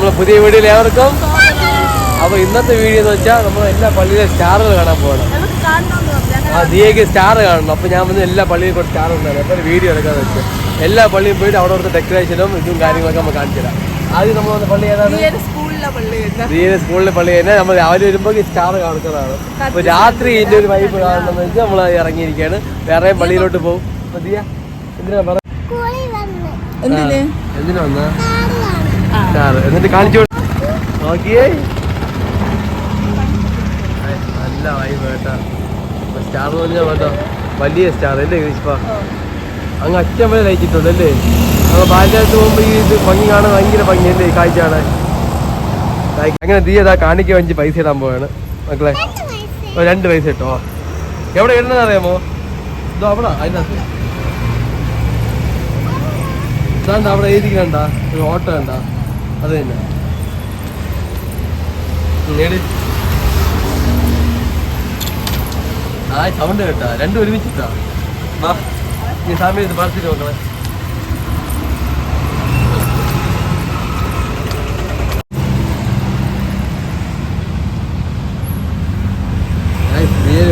നമ്മളെ പുതിയ വീഡിയോയിൽ ഏവർക്കും. അപ്പോൾ ഇന്നത്തെ വീഡിയോ എന്ന് വെച്ചാൽ നമ്മൾ എല്ലാ പള്ളിയിലെ സ്റ്റാറുകൾ കാണാൻ പോകണം. ദിയയ്ക്ക് സ്റ്റാർ കാണണം. അപ്പോൾ ഞാൻ വന്ന് എല്ലാ പള്ളിയിലും കൂടെ സ്റ്റാർ ഉണ്ടായിരുന്നു. അപ്പോൾ വീഡിയോ എടുക്കാന്ന് വെച്ചാൽ എല്ലാ പള്ളിയും പോയിട്ട് അവിടെ ഡെക്കറേഷനും ഇതും കാര്യങ്ങളൊക്കെ നമ്മൾ കാണിച്ചു തരാം. ആദ്യം നമ്മൾ വന്ന പള്ളി ഏതാണ്? ദിയയുടെ സ്കൂളിലെ പള്ളി തന്നെ. നമ്മൾ രാവിലെ വരുമ്പോൾ സ്റ്റാർ കാണിക്കുന്നതാണ്. അപ്പോൾ രാത്രി ഇതിൻ്റെ ഒരു വൈബ് കാണണമെന്ന് വെച്ചാൽ നമ്മൾ ഇറങ്ങിയിരിക്കുകയാണ്. വേറെയും പള്ളിയിലോട്ട് പോകും. അപ്പോൾ ദിയ എന്തിനാ എന്തിനാ വന്ന സ്റ്റാർ എന്നിട്ട് കാണിച്ചു നോക്കിയേ. നല്ല വൈബ് കേട്ടാ. സ്റ്റാർ എന്ന് പറഞ്ഞാൽ വേണ്ട വലിയ സ്റ്റാർ അല്ലേ ഗ്രീഷ്മ? അങ്ങ് അച്ഛൻ വരെ ലയിച്ചിട്ടുണ്ട് അല്ലേ? നമ്മൾ ബാല്യത്ത് പോകുമ്പോൾ ഈ ഇത് ഭംഗി കാണാൻ ഭയങ്കര ഭംഗിയല്ലേ കാഴ്ച കാണാൻ. അങ്ങനെ ദിയ കാണിക്കാൻ വേണ്ടി പൈസ ഇടാൻ പോവാണ് മക്കളെ. 2 പൈസ ഇട്ടോ. എവിടെ ഇടണമെന്ന് അറിയാമോ? ഇതോ അവിടെ അതിനകത്ത് ഇതാണ്ട് അവിടെ എഴുതിക്കണ്ട ഒരു ഓട്ടോ കണ്ട അത് തന്നെ. ആ സൗണ്ട് കേട്ടാ. 2 ഒരുമിച്ചിട്ടാ. വാ ഈ സമയത്ത് പറത്തിട്ട് നോക്കളെ.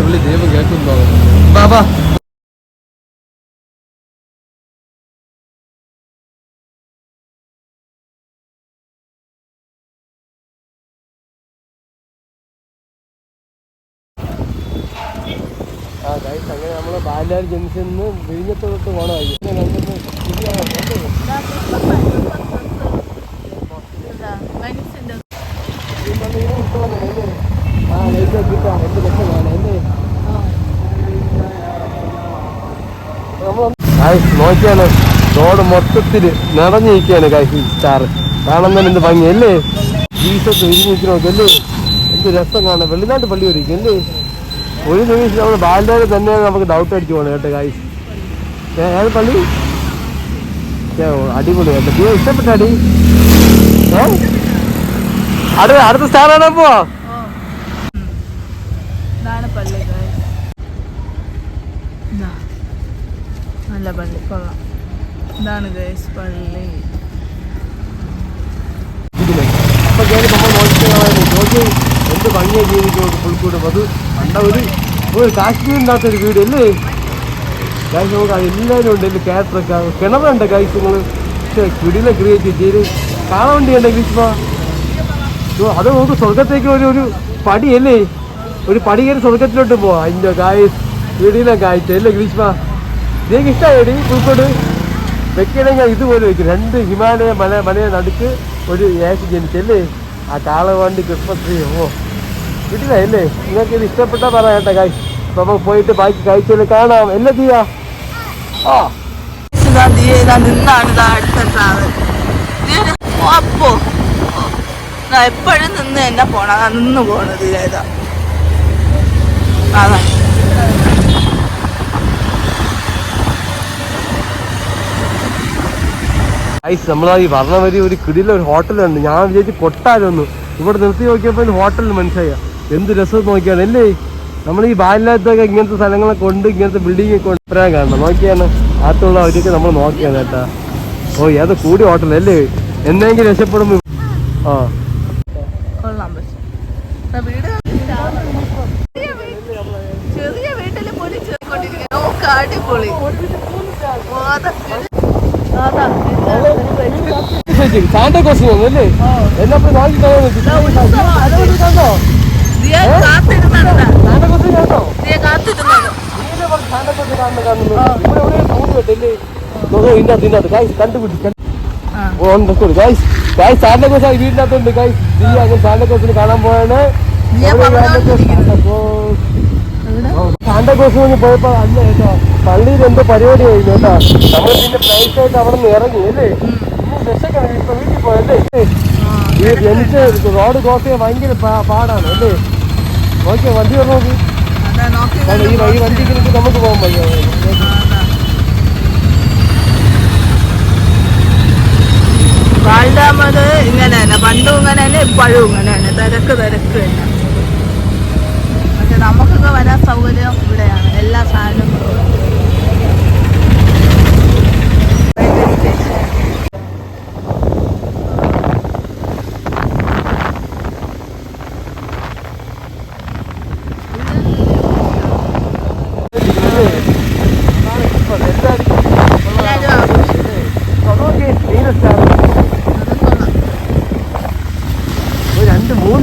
വിളി ദൈവം കേൾക്കുന്നു. ബാബാ അങ്ങനെ നമ്മള് ബാലാർ ജംഗ്ഷനിന്ന് വിഴിഞ്ഞത്തോട്ട് പോകണമായി. നോക്കിയാണ് റോഡ് മൊത്തത്തിൽ നിറഞ്ഞിരിക്കുകയാണ് കാശി സ്റ്റാർ കാണാൻ തന്നെ. എന്ത് ഭംഗിയല്ലേ? ജീസസ് വിരിഞ്ഞിരിക്കണ നോക്കല്ലേ? എന്ത് രസം കാണാൻ. വെള്ളിനാട്ട് പള്ളി ഒരുക്കും അല്ലേ? ഒരു നിമിഷം നമ്മൾ ബാലിൻ്റെ തന്നെ നമുക്ക് ഡൗട്ട് അടിച്ചു പോകണം കേട്ടോ കായ്. ഏത് പള്ളി? അടിപൊളി കേട്ടോ. തീരെ ഇഷ്ടപ്പെട്ട അടി. അടുത്ത സ്റ്റാറാണ് പോ. നല്ല പള്ളി കൊള്ളാം. ഇതാണ് ഗൈസ് പള്ളി. അപ്പൊ നമ്മൾ നോക്കി എന്ത് ഭംഗിയായി ജീവിക്കും പുൽക്കൂടും. അത് കണ്ട ഒരു കാശ്മീരിൻ്റെ ഒരു വീട് അല്ലേ ഗൈസ്? നമുക്ക് എല്ലാവരും ഉണ്ട്. അതിൽ ക്യാരക്ടറൊക്കെ കിണറുണ്ട് ഗൈസ്. നിങ്ങൾ പക്ഷേ കിടിലെ ക്രിയേറ്റ് ചെയ്ത് കാണാൻ വേണ്ടിയുണ്ട് ഗ്രീഷ്മ. അത് നമുക്ക് സ്വർഗത്തേക്ക് ഒരു പടിയല്ലേ? ഒരു പടി കയറി സ്വർഗത്തിലോട്ട് പോവാം. അതിൻ്റെ ഗൈസ് കിടിലെ കാഴ്ച അല്ലേ ഗ്രീഷ്മ? നിങ്ങൾക്ക് ഇഷ്ടമായി പുൽക്കോട് വെക്കണമെങ്കിൽ ഇതുപോലെ വെക്കും. 2 ഹിമാലയ മലയെ നടുക്ക് ഒരു ഏശ് ജനിച്ചല്ലേ? ആ കാളവണ്ടി ക്രിസ്മസ് ട്രീ. ഓ കിട്ടില്ലേ? നിങ്ങൾക്ക് ഇത് ഇഷ്ടപ്പെട്ടാ പറയാം കേട്ടോ കായ്. അപ്പൊ നമുക്ക് പോയിട്ട് ബാക്കി കാഴ്ചയിൽ കാണാം. എല്ലാം ചെയ്യാ. അപ്പോ എപ്പോഴും നിന്ന് എന്നെ പോണ നിന്ന് പോണത് ഏതാ അതാ. നമ്മളാ ഈ പറഞ്ഞ വരി ഒരു കിടില ഒരു ഹോട്ടലുണ്ട്. ഞാൻ വിചാരിച്ച് കൊട്ടാരൊന്നും ഇവിടെ നിർത്തി നോക്കിയപ്പോൾ ഹോട്ടലിൽ മനസ്സിലായ എന്ത് രസം നോക്കിയാണ് അല്ലേ? നമ്മൾ ഈ ബാലിനകത്തൊക്കെ ഇങ്ങനത്തെ സ്ഥലങ്ങളൊക്കെ കൊണ്ട് ഇങ്ങനത്തെ ബിൽഡിംഗ് ഒക്കെ കൊണ്ടുവരാൻ കാണണം. നോക്കിയാണ് അകത്തുള്ള അവരൊക്കെ നമ്മൾ നോക്കിയാണ് കേട്ടാ. ഓ അത് കൂടി ഹോട്ടലല്ലേ? എന്നെങ്കിലും രക്ഷപ്പെടുമ്പോ ചെറിയ വീട്ടില് പോലും അടിപൊളി. സാന്റാക്ലോസ് അല്ലേ? എന്നെ നോക്കി സാന്റാക്ലോസ് വീടിനകത്തുണ്ട് ഗൈസ്. അങ്ങനെ സാന്റാക്ലോസിന് കാണാൻ പോയാണ്. സാന്റാക്ലോസ് പോയപ്പോ അല്ല കേട്ടോ പള്ളിയിൽ എന്തോ പരിപാടി കഴിഞ്ഞു കേട്ടോ. നമ്മൾ പിന്നെ പ്രൈസായിട്ട് അവിടെ നിന്ന് ഇറങ്ങി അല്ലേ? ഇപ്പൊ വീട്ടിൽ പോയല്ലേ? ഈ ജനിച്ച് റോഡ് ക്രോസ് ചെയ്യാൻ ഭയങ്കര പാടാണ് അല്ലേ? നോക്കിയാ വണ്ടി നോക്കി. ഈ വണ്ടിക്ക് നമുക്ക് പോകാൻ പയ്യ. വാൽഡാമത് ഇങ്ങനെ തന്നെ, പണ്ടും ഇങ്ങനെ തന്നെ ഇപ്പോഴും ഇങ്ങനെ തന്നെ, തിരക്ക് തന്നെ. പക്ഷെ നമുക്കൊക്കെ വരാൻ സൗകര്യം ഇവിടെയാണ്, എല്ലാ സാധനങ്ങളും.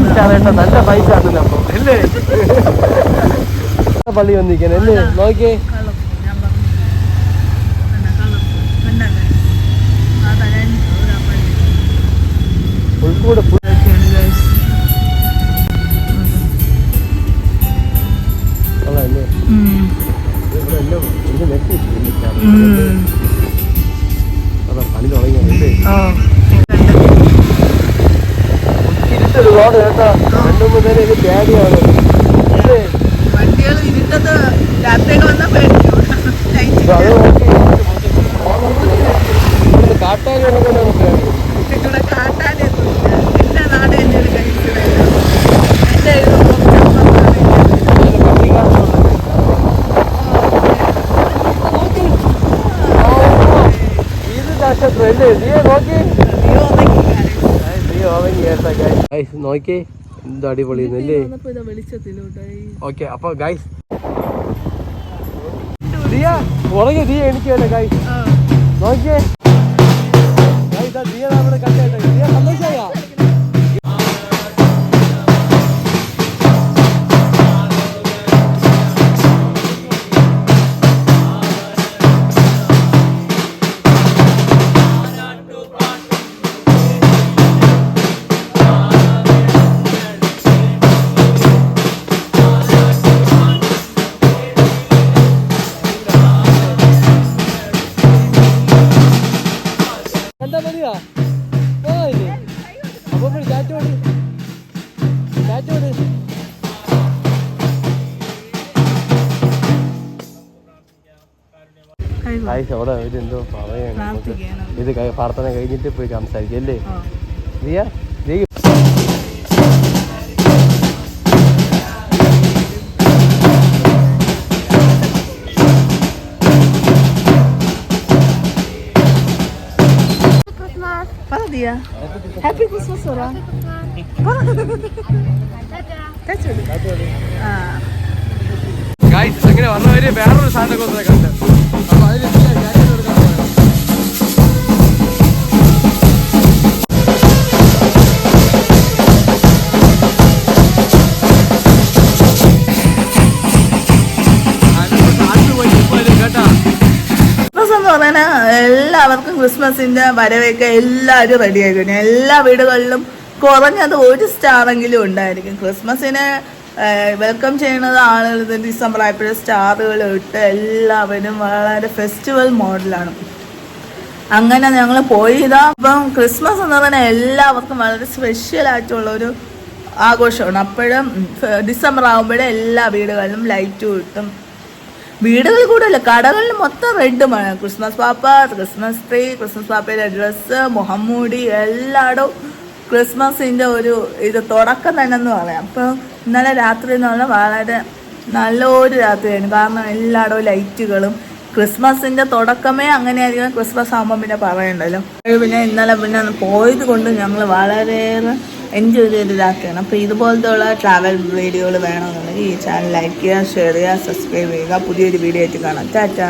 കേട്ടോ നല്ല പൈസ ആണല്ലോ അപ്പൊ അല്ലേ പള്ളി വന്നിരിക്കാൻ അല്ലേ നോക്കിയേ പുൽക്കൂട് അല്ലേ അതാ പണി തുടങ്ങിയല്ലേ ഒരുപാട് കേട്ടോ രണ്ടുമ്പോ തന്നെ ഇത് പേടിയാണ് വണ്ടികൾ ഇരുട്ടത് രാത്രിയൊക്കെ വന്നാൽ പേടിക്കും അത് നോക്കി കാട്ടാൻ ഇവിടെ കാട്ടാനൊന്നുമില്ല എല്ലാ നാടും എൻ്റെ ഒരു കഴിച്ചിടല്ലോ എൻ്റെ നോക്കി എന്ത് അടിപൊളി ഓക്കെ അപ്പൊ ഗൈസ് ഉറങ്ങി ദിയ എനിക്കല്ലേ ഗൈസ് നോക്കിയേ ദിയ നമ്മുടെ കണ്ടായിട്ട് ദിയ സന്തോഷമായ അവിടെ ഇതെന്തോ പറയാൻ ഇത് പ്രാർത്ഥന കഴിഞ്ഞിട്ട് പോയി സംസാരിക്കും അല്ലേ ദിയ ദിയ ഹാപ്പി ക്രിസ്മസ് അങ്ങനെ വന്നവര് വേറൊരു സാധനമൊക്കെ കണ്ട് അപ്പൊ അതിൽ എല്ലാവർക്കും ക്രിസ്മസിന്റെ വരവേക്ക് എല്ലാവരും റെഡി ആയിരിക്കും എല്ലാ വീടുകളിലും കുറഞ്ഞത് ഒരു സ്റ്റാറെങ്കിലും ഉണ്ടായിരിക്കും ക്രിസ്മസിനെ വെൽക്കം ചെയ്യുന്നത് ആളുകൾ ഡിസംബർ ആയപ്പോഴും സ്റ്റാറുകൾ ഇട്ട് എല്ലാവരും വളരെ ഫെസ്റ്റിവൽ മോഡലാണ് അങ്ങനെ ഞങ്ങൾ പോയതാ അപ്പം ക്രിസ്മസ് എന്ന് പറഞ്ഞാൽ എല്ലാവർക്കും വളരെ സ്പെഷ്യൽ ആയിട്ടുള്ള ഒരു ആഘോഷമാണ് അപ്പോഴും ഡിസംബർ ആകുമ്പോഴേ എല്ലാ വീടുകളിലും ലൈറ്റ് കിട്ടും വീടുകളിൽ കൂടെയല്ല കടകളിൽ മൊത്തം റെഡുമാണ് ക്രിസ്മസ് പാപ്പ ക്രിസ്മസ് ട്രീ ക്രിസ്മസ് പാപ്പയുടെ ഡ്രസ്സ് മുഹമ്മൂടി എല്ലായിടും ക്രിസ്മസിൻ്റെ ഒരു ഇത് തുടക്കം തന്നെ എന്ന് പറയാം അപ്പോൾ ഇന്നലെ രാത്രി എന്ന് പറഞ്ഞാൽ വളരെ നല്ലൊരു രാത്രിയായിരുന്നു കാരണം എല്ലായിടവും ലൈറ്റുകളും ക്രിസ്മസിൻ്റെ തുടക്കമേ അങ്ങനെയായിരിക്കും ക്രിസ്മസ് ആകുമ്പോൾ പിന്നെ പറയണ്ടല്ലോ പിന്നെ ഇന്നലെ പിന്നെ പോയത് കൊണ്ട് ഞങ്ങൾ വളരെയേറെ എൻജോയ് ചെയ്ത് ഇതാക്കുകയാണ് അപ്പോൾ ഇതുപോലത്തെ ഉള്ള ട്രാവൽ വീഡിയോകൾ വേണമെന്നുണ്ടെങ്കിൽ ഈ ചാനൽ ലൈക്ക് ചെയ്യുക ഷെയർ ചെയ്യുക സബ്സ്ക്രൈബ് ചെയ്യുക പുതിയൊരു വീഡിയോ ആയിട്ട് കാണാം ടാറ്റാ